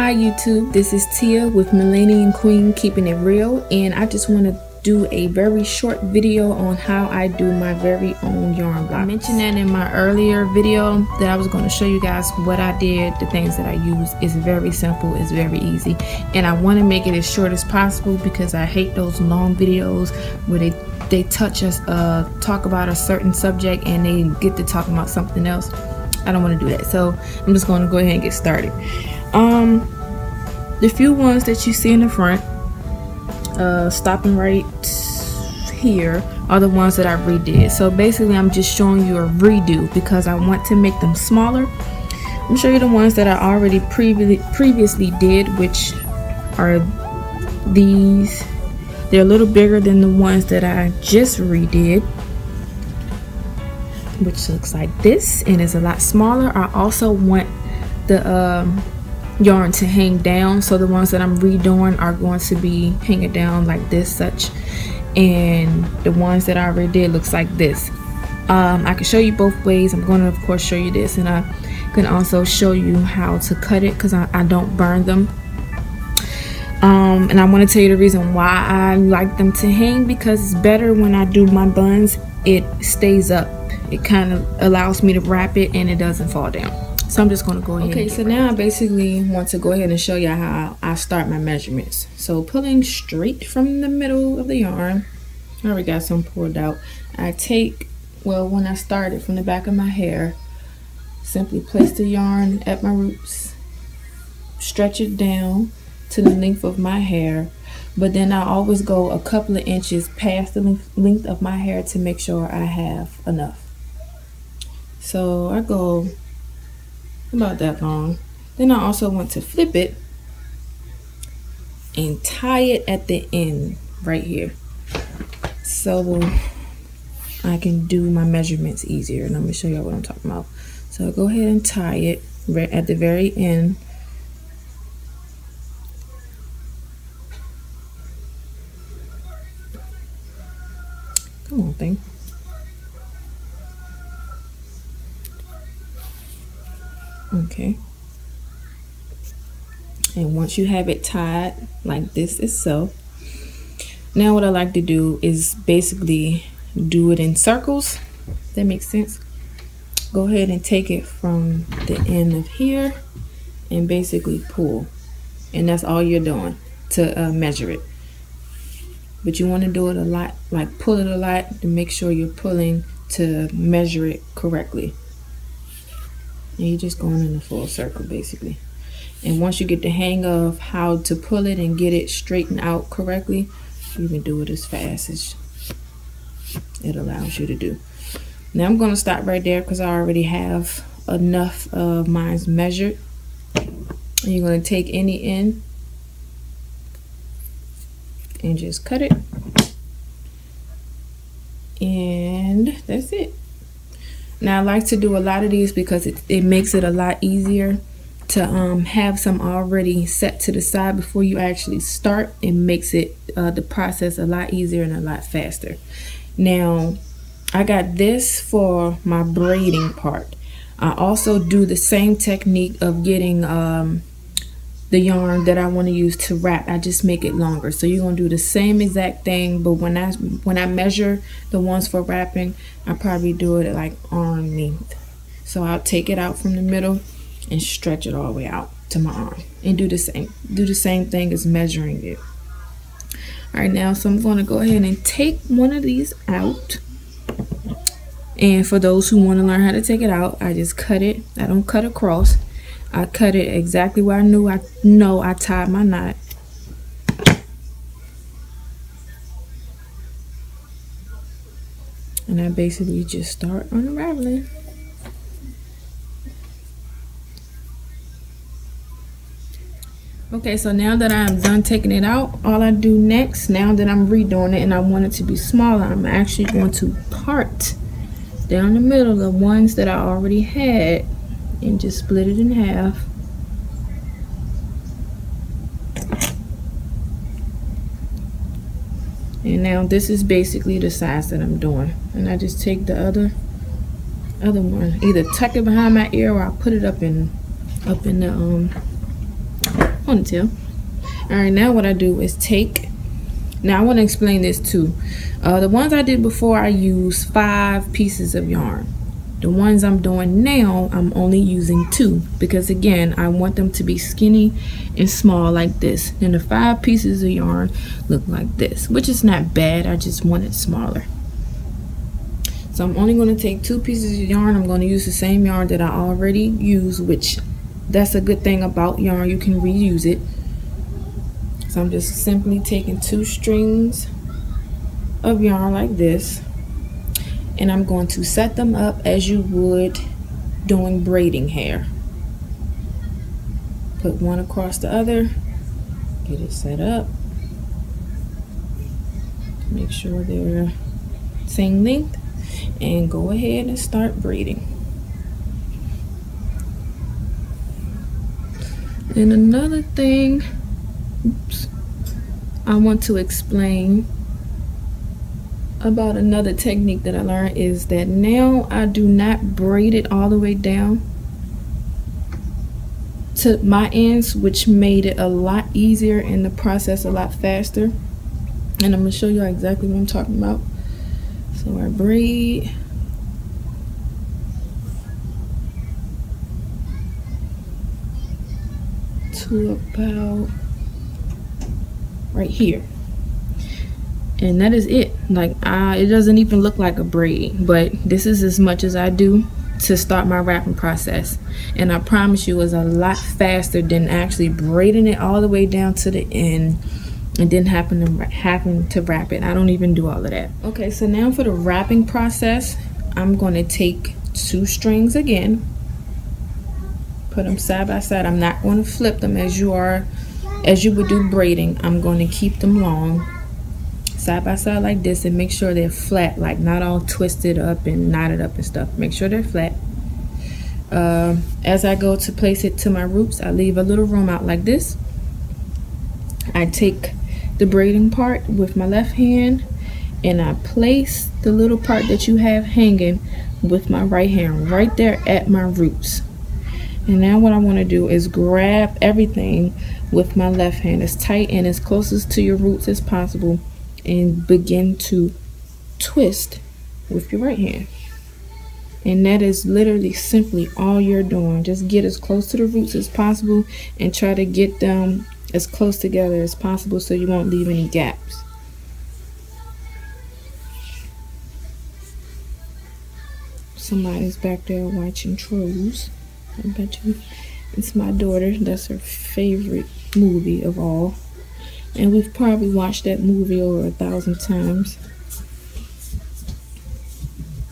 Hi YouTube, this is Tia with Millennium Queen Keeping It Real, and I just want to do a very short video on how I do my very own yarn block. I mentioned that in my earlier video that I was going to show you guys what I did, the things that I use. It's very simple, it's very easy, and I want to make it as short as possible because I hate those long videos where they touch us, talk about a certain subject and they get to talking about something else. I don't want to do that, so I'm just going to go ahead and get started. The few ones that you see in the front, stopping right here, are the ones that I redid. So basically I'm just showing you a redo because I want to make them smaller. I'm gonna show you the ones that I already previously did, which are these. They're a little bigger than the ones that I just redid, which looks like this and is a lot smaller. I also want the yarn to hang down, so the ones that I'm redoing are going to be hanging down like this, such, and the ones that I already did looks like this. I can show you both ways. I'm going to of course show you this, and I can also show you how to cut it because I don't burn them. And I want to tell you the reason why I like them to hang, because it's better when I do my buns. It stays up. It kind of allows me to wrap it and it doesn't fall down. So I'm just going to go ahead. Okay, so now I basically want to go ahead and show you how I start my measurements. So pulling straight from the middle of the yarn, I already got some pulled out. I take, well, when I started from the back of my hair, simply place the yarn at my roots, stretch it down to the length of my hair, but then I always go a couple of inches past the length of my hair to make sure I have enough. So I go about that long. Then I also want to flip it and tie it at the end right here, so I can do my measurements easier. And I'm gonna show you what I'm talking about. So go ahead and tie it right at the very end. Come on, thing. Okay, and once you have it tied like this itself, now what I like to do is basically do it in circles. That makes sense. Go ahead and take it from the end of here and basically pull, and that's all you're doing to measure it. But you want to do it a lot, like pull it a lot, to make sure you're pulling to measure it correctly. And you're just going in a full circle basically. And once you get the hang of how to pull it and get it straightened out correctly, you can do it as fast as it allows you to do. Now I'm going to stop right there because I already have enough of mine measured. And you're going to take any end and just cut it, and that's it. Now I like to do a lot of these because it makes it a lot easier to have some already set to the side before you actually start. It makes it the process a lot easier and a lot faster. Now I got this for my braiding part. I also do the same technique of getting the yarn that I want to use to wrap. I just make it longer. So you're gonna do the same exact thing, but when I measure the ones for wrapping, I probably do it at like arm length. So I'll take it out from the middle and stretch it all the way out to my arm, and do the same thing as measuring it. All right, now so I'm going to go ahead and take one of these out. And for those who want to learn how to take it out, I just cut it. I don't cut across. I cut it exactly where I tied my knot. And I basically just start unraveling. Okay, so now that I'm done taking it out, all I do next, now that I'm redoing it and I want it to be smaller, I'm actually going to part down the middle the ones that I already had and just split it in half. And now this is basically the size that I'm doing, and I just take the other one, either tuck it behind my ear or I put it up in the ponytail. All right, now what I do is take, now I want to explain this too. The ones I did before, I used 5 pieces of yarn. The ones I'm doing now, I'm only using 2 because again, I want them to be skinny and small like this. And the 5 pieces of yarn look like this, which is not bad. I just want it smaller. So I'm only going to take 2 pieces of yarn. I'm going to use the same yarn that I already used, which that's a good thing about yarn. You can reuse it. So I'm just simply taking 2 strings of yarn like this, and I'm going to set them up as you would doing braiding hair. Put one across the other, get it set up, make sure they're same length, and go ahead and start braiding. And another thing, I want to explain about another technique that I learned is that now I do not braid it all the way down to my ends, which made it a lot easier in the process, a lot faster. And I'm going to show you exactly what I'm talking about. So I braid to about right here, and that is it. Like it doesn't even look like a braid, but this is as much as I do to start my wrapping process, and I promise you it's a lot faster than actually braiding it all the way down to the end and then having to wrap it. I don't even do all of that. Okay, so now for the wrapping process, I'm going to take 2 strings again, put them side by side. I'm not going to flip them as you would do braiding. I'm going to keep them long side by side like this, and make sure they're flat, like not all twisted up and knotted up and stuff. Make sure they're flat. As I go to place it to my roots, I leave a little room out like this. I take the braiding part with my left hand, and I place the little part that you have hanging with my right hand right there at my roots. And now what I want to do is grab everything with my left hand as tight and as closest to your roots as possible, and begin to twist with your right hand. And that is literally simply all you're doing. Just get as close to the roots as possible and try to get them as close together as possible so you won't leave any gaps. Somebody's back there watching Trolls. I bet you it's my daughter. That's her favorite movie of all. And we've probably watched that movie over 1,000 times.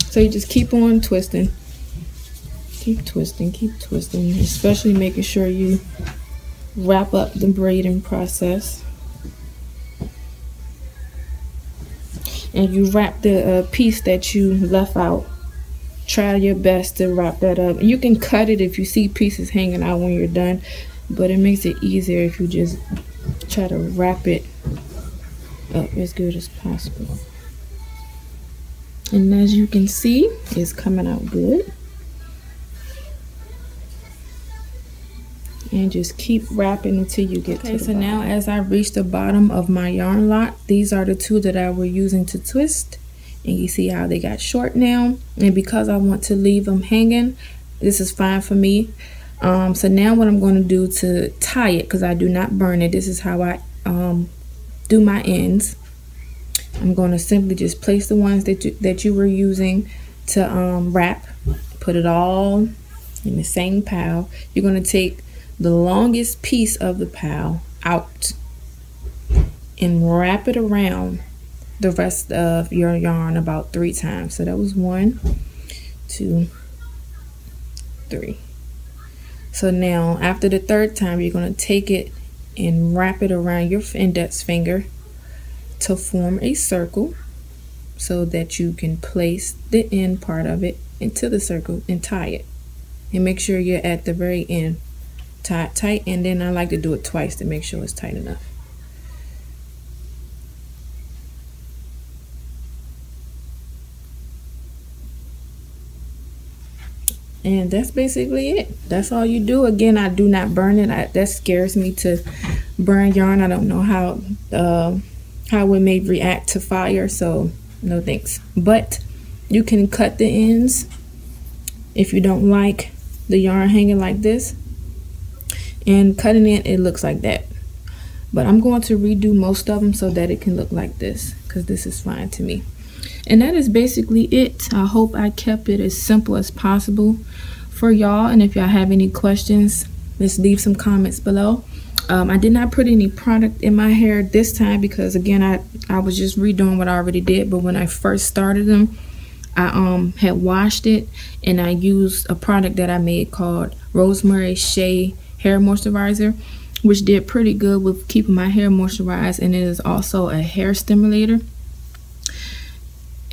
So you just keep on twisting. Keep twisting, especially making sure you wrap up the braiding process. And you wrap the piece that you left out. Try your best to wrap that up. You can cut it if you see pieces hanging out when you're done, but it makes it easier if you just try to wrap it up as good as possible. And as you can see, it's coming out good. And just keep wrapping until you get to the bottom. Now as I reach the bottom of my yarn lot, these are the 2 that I were using to twist. And you see how they got short now. And because I want to leave them hanging, this is fine for me. So now what I'm going to do to tie it, because I do not burn it, this is how I do my ends. I'm going to simply just place the ones that you were using to wrap, put it all in the same pile. You're going to take the longest piece of the pile out and wrap it around the rest of your yarn about 3 times. So that was 1, 2, 3. So now after the 3rd time, you're going to take it and wrap it around your index finger to form a circle so that you can place the end part of it into the circle and tie it. And make sure you're at the very end. Tie it tight, and then I like to do it twice to make sure it's tight enough. And that's basically it. That's all you do. Again, I do not burn it. That scares me to burn yarn. I don't know how it may react to fire, so no thanks. But you can cut the ends if you don't like the yarn hanging like this, and cutting it looks like that. But I'm going to redo most of them so that it can look like this, because this is fine to me. And that is basically it. I hope I kept it as simple as possible for y'all. And if y'all have any questions, just leave some comments below. I did not put any product in my hair this time because, again, I was just redoing what I already did. But when I first started them, I had washed it, and I used a product that I made called Rosemary Shea Hair Moisturizer, which did pretty good with keeping my hair moisturized, and it is also a hair stimulator.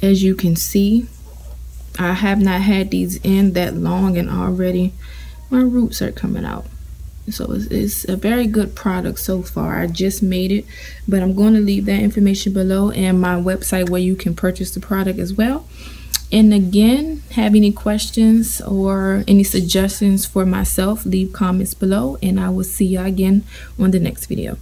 As you can see, I have not had these in that long, and already my roots are coming out. So it's a very good product so far. I just made it, but I'm going to leave that information below and my website where you can purchase the product as well. And again, have any questions or any suggestions for myself, leave comments below, and I will see you again on the next video.